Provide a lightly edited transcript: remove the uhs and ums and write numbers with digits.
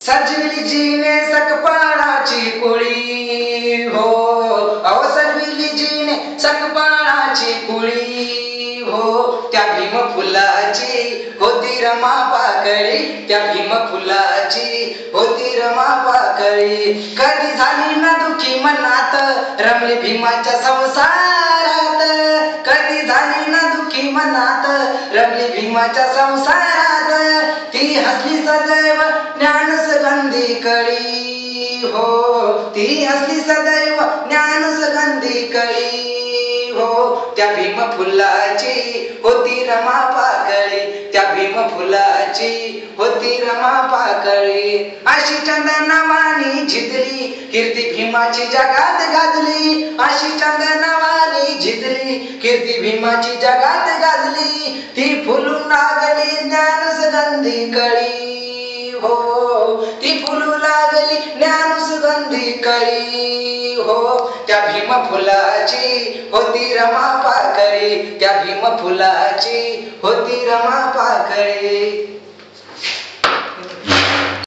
सजविली जीने सकपाळाची कुळी हो, अहो सजविली जीने सकपाळाची कुळी हो, त्या भीम फुलाची होती रमा पाकळी, त्या भीम फुलाची होती रमा पाकळी. कधी झाली ना दुखी मनात रमली भीमाच्या संसारात, कधी झाली ना दुखी मनात रमली भीमाच्या संसारात. ती हसली सदैव ज्ञान सुगंधी कळी हो, ती हसली सदैव ज्ञान सुगंधी कळी हो, त्या भीम फुलाची होती रमा पाकळी, त्या भीम फुलाची होती रमा पाकळी. अशी चंदनवाणी झिजली कीर्ती भीमाची जगात गाजली, अशी चंदनवाणी झिजली कीर्ती भीमाची जगात गाजली. ती फुलून लागली ज्ञान सुगंधी कळी हो, ती फुलू लागली ज्ञान सुगंधी कळी हो, त्या भीम फुलाची होती रमा पाकळी, त्या भीम फुलाची होती रमा पाकळी.